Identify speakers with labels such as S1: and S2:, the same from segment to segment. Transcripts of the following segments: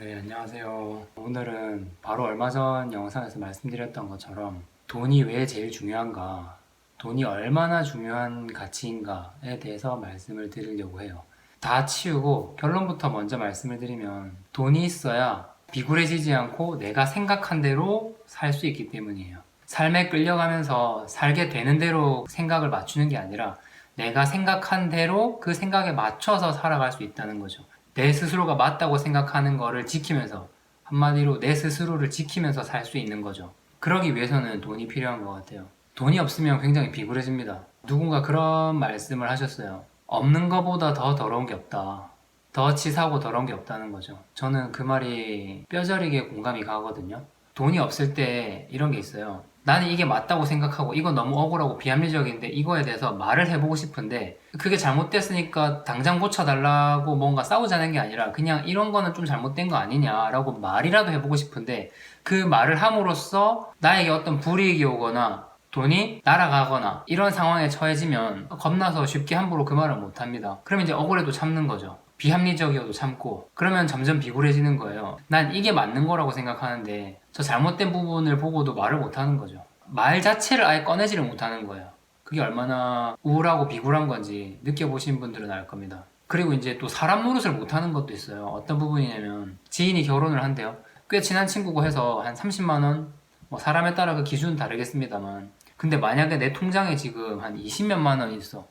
S1: 네, 안녕하세요. 오늘은 바로 얼마 전 영상에서 말씀드렸던 것처럼 돈이 왜 제일 중요한가, 돈이 얼마나 중요한 가치인가에 대해서 말씀을 드리려고 해요. 다 치우고 결론부터 먼저 말씀을 드리면 돈이 있어야 비굴해지지 않고 내가 생각한 대로 살 수 있기 때문이에요. 삶에 끌려가면서 살게 되는 대로 생각을 맞추는 게 아니라 내가 생각한 대로 그 생각에 맞춰서 살아갈 수 있다는 거죠. 내 스스로가 맞다고 생각하는 거를 지키면서, 한마디로 내 스스로를 지키면서 살 수 있는 거죠. 그러기 위해서는 돈이 필요한 것 같아요. 돈이 없으면 굉장히 비굴해집니다. 누군가 그런 말씀을 하셨어요. 없는 것보다 더 더러운 게 없다. 더 치사하고 더러운 게 없다는 거죠. 저는 그 말이 뼈저리게 공감이 가거든요. 돈이 없을 때 이런 게 있어요. 나는 이게 맞다고 생각하고 이건 너무 억울하고 비합리적인데 이거에 대해서 말을 해보고 싶은데 그게 잘못됐으니까 당장 고쳐달라고 뭔가 싸우자는 게 아니라 그냥 이런 거는 좀 잘못된 거 아니냐라고 말이라도 해보고 싶은데 그 말을 함으로써 나에게 어떤 불이익이 오거나 돈이 날아가거나 이런 상황에 처해지면 겁나서 쉽게 함부로 그 말을 못합니다. 그럼 이제 억울해도 참는 거죠. 비합리적이어도 참고 그러면 점점 비굴해지는 거예요. 난 이게 맞는 거라고 생각하는데 저 잘못된 부분을 보고도 말을 못하는 거죠. 말 자체를 아예 꺼내지를 못하는 거예요. 그게 얼마나 우울하고 비굴한 건지 느껴보신 분들은 알 겁니다. 그리고 이제 또 사람 노릇을 못하는 것도 있어요. 어떤 부분이냐면 지인이 결혼을 한대요. 꽤 친한 친구고 해서 한 30만 원? 뭐 사람에 따라 그 기준은 다르겠습니다만 근데 만약에 내 통장에 지금 한 20몇만 원 있어.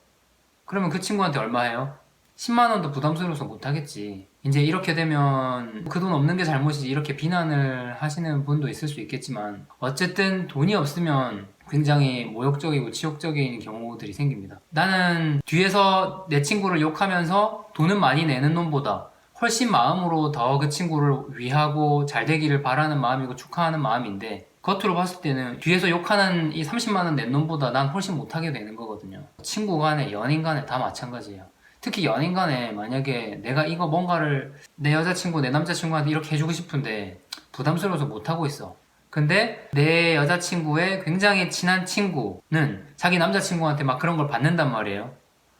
S1: 그러면 그 친구한테 얼마 해요? 10만 원도 부담스러워서 못하겠지. 이제 이렇게 되면 그 돈 없는 게 잘못이지 이렇게 비난을 하시는 분도 있을 수 있겠지만 어쨌든 돈이 없으면 굉장히 모욕적이고 치욕적인 경우들이 생깁니다. 나는 뒤에서 내 친구를 욕하면서 돈은 많이 내는 놈보다 훨씬 마음으로 더 그 친구를 위하고 잘 되기를 바라는 마음이고 축하하는 마음인데 겉으로 봤을 때는 뒤에서 욕하는 이 30만 원 낸 놈보다 난 훨씬 못하게 되는 거거든요. 친구 간에 연인 간에 다 마찬가지예요. 특히 연인 간에 만약에 내가 이거 뭔가를 내 여자친구, 내 남자친구한테 이렇게 해주고 싶은데 부담스러워서 못하고 있어. 근데 내 여자친구의 굉장히 친한 친구는 자기 남자친구한테 막 그런 걸 받는단 말이에요.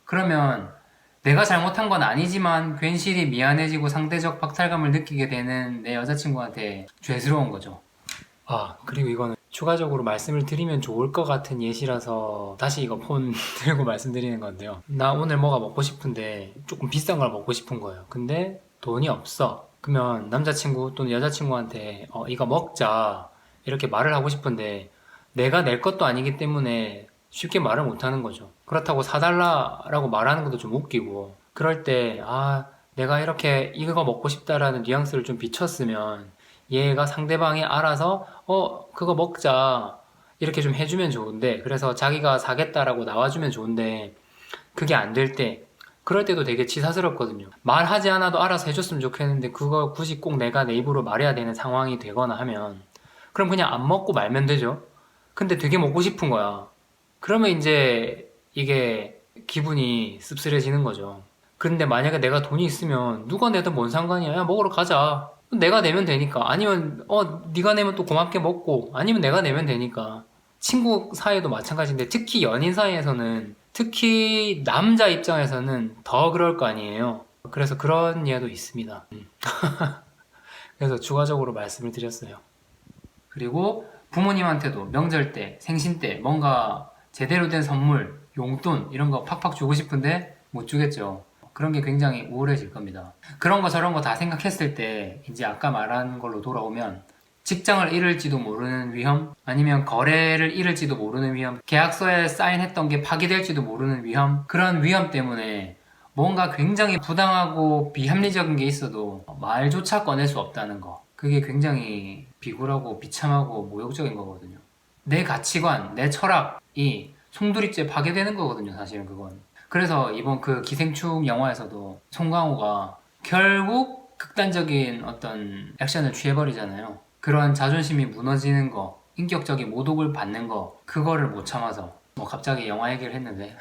S1: 그러면 내가 잘못한 건 아니지만 괜시리 미안해지고 상대적 박탈감을 느끼게 되는 내 여자친구한테 죄스러운 거죠. 그리고 이거는 추가적으로 말씀을 드리면 좋을 것 같은 예시라서 다시 이거 폰 들고 말씀드리는 건데요. 나 오늘 뭐가 먹고 싶은데 조금 비싼 걸 먹고 싶은 거예요. 근데 돈이 없어. 그러면 남자친구 또는 여자친구한테 이거 먹자 이렇게 말을 하고 싶은데 내가 낼 것도 아니기 때문에 쉽게 말을 못 하는 거죠. 그렇다고 사달라라고 말하는 것도 좀 웃기고 그럴 때 내가 이렇게 이거 먹고 싶다라는 뉘앙스를 좀 비췄으면 얘가 상대방이 알아서 그거 먹자 이렇게 좀 해주면 좋은데 그래서 자기가 사겠다라고 나와주면 좋은데 그게 안 될 때 그럴 때도 되게 치사스럽거든요. 말하지 않아도 알아서 해줬으면 좋겠는데 그거 굳이 꼭 내가 내 입으로 말해야 되는 상황이 되거나 하면 그럼 그냥 안 먹고 말면 되죠. 근데 되게 먹고 싶은 거야. 그러면 이제 이게 기분이 씁쓸해지는 거죠. 근데 만약에 내가 돈이 있으면 누가 내든 뭔 상관이야. 야, 먹으러 가자. 내가 내면 되니까. 아니면 네가 내면 또 고맙게 먹고 아니면 내가 내면 되니까. 친구 사이도 마찬가지인데 특히 연인 사이에서는 특히 남자 입장에서는 더 그럴 거 아니에요. 그래서 그런 예도 있습니다. 그래서 추가적으로 말씀을 드렸어요. 그리고 부모님한테도 명절 때, 생신 때 뭔가 제대로 된 선물, 용돈 이런 거 팍팍 주고 싶은데 못 주겠죠. 그런 게 굉장히 우울해질 겁니다. 그런 거 저런 거 다 생각했을 때 이제 아까 말한 걸로 돌아오면 직장을 잃을지도 모르는 위험, 아니면 거래를 잃을지도 모르는 위험, 계약서에 사인했던 게 파기될지도 모르는 위험, 그런 위험 때문에 뭔가 굉장히 부당하고 비합리적인 게 있어도 말조차 꺼낼 수 없다는 거. 그게 굉장히 비굴하고 비참하고 모욕적인 거거든요. 내 가치관, 내 철학이 송두리째 파괴되는 거거든요, 사실은 그건. 그래서 이번 그 기생충 영화에서도 송강호가 결국 극단적인 어떤 액션을 취해버리잖아요. 그런 자존심이 무너지는 거, 인격적인 모독을 받는 거, 그거를 못 참아서 뭐 갑자기 영화 얘기를 했는데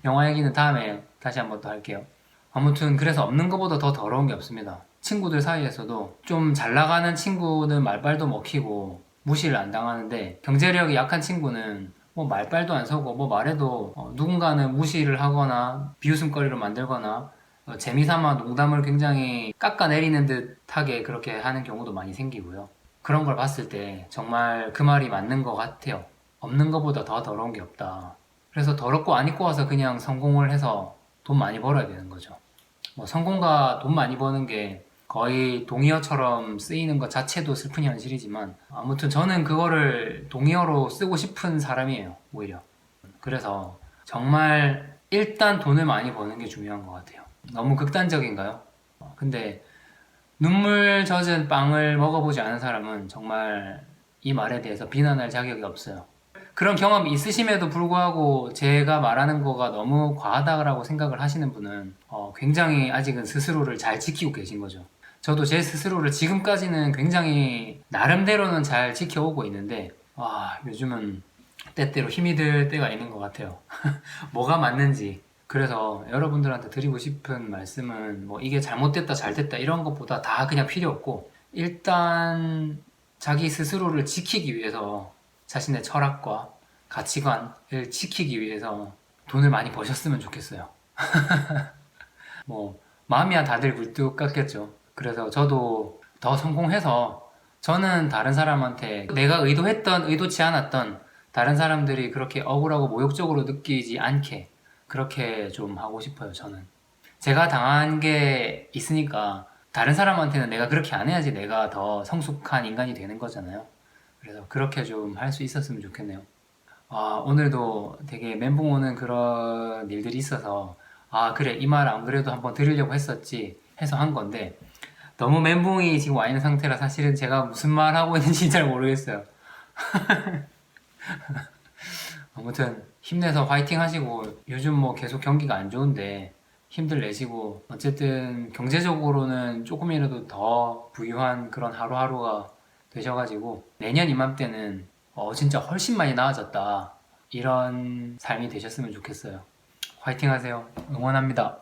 S1: 영화 얘기는 다음에 다시 한번 또 할게요. 아무튼 그래서 없는 것보다 더 더러운 게 없습니다. 친구들 사이에서도 좀 잘 나가는 친구는 말빨도 먹히고 무시를 안 당하는데 경제력이 약한 친구는 뭐 말빨도 안 서고 뭐 말해도 누군가는 무시를 하거나 비웃음거리로 만들거나 재미삼아 농담을 굉장히 깎아내리는 듯하게 그렇게 하는 경우도 많이 생기고요. 그런 걸 봤을 때 정말 그 말이 맞는 것 같아요. 없는 것보다 더 더러운 게 없다. 그래서 더럽고 안 입고 와서 그냥 성공을 해서 돈 많이 벌어야 되는 거죠. 뭐 성공과 돈 많이 버는 게 거의 동의어처럼 쓰이는 것 자체도 슬픈 현실이지만 아무튼 저는 그거를 동의어로 쓰고 싶은 사람이에요. 오히려. 그래서 정말 일단 돈을 많이 버는 게 중요한 것 같아요. 너무 극단적인가요? 근데 눈물 젖은 빵을 먹어보지 않은 사람은 정말 이 말에 대해서 비난할 자격이 없어요. 그런 경험이 있으심에도 불구하고 제가 말하는 거가 너무 과하다고 생각을 하시는 분은 굉장히 아직은 스스로를 잘 지키고 계신 거죠. 저도 제 스스로를 지금까지는 굉장히 나름대로는 잘 지켜오고 있는데 요즘은 때때로 힘이 들 때가 있는 것 같아요. 뭐가 맞는지. 그래서 여러분들한테 드리고 싶은 말씀은 뭐 이게 잘못됐다 잘됐다 이런 것보다 다 그냥 필요 없고 일단 자기 스스로를 지키기 위해서 자신의 철학과 가치관을 지키기 위해서 돈을 많이 버셨으면 좋겠어요. 뭐 마음이야 다들 굴뚝 같겠죠. 그래서 저도 더 성공해서 저는 다른 사람한테 내가 의도했던 의도치 않았던 다른 사람들이 그렇게 억울하고 모욕적으로 느끼지 않게 그렇게 좀 하고 싶어요. 저는 제가 당한 게 있으니까 다른 사람한테는 내가 그렇게 안 해야지 내가 더 성숙한 인간이 되는 거잖아요. 그래서 그렇게 좀 할 수 있었으면 좋겠네요. 오늘도 되게 멘붕 오는 그런 일들이 있어서 그래 이 말 안 그래도 한번 들으려고 했었지 해서 한 건데 너무 멘붕이 지금 와 있는 상태라 사실은 제가 무슨 말 하고 있는지 잘 모르겠어요. 아무튼 힘내서 화이팅 하시고 요즘 뭐 계속 경기가 안 좋은데 힘들 내시고 어쨌든 경제적으로는 조금이라도 더 부유한 그런 하루하루가 되셔가지고 내년 이맘때는 진짜 훨씬 많이 나아졌다 이런 삶이 되셨으면 좋겠어요. 화이팅 하세요. 응원합니다.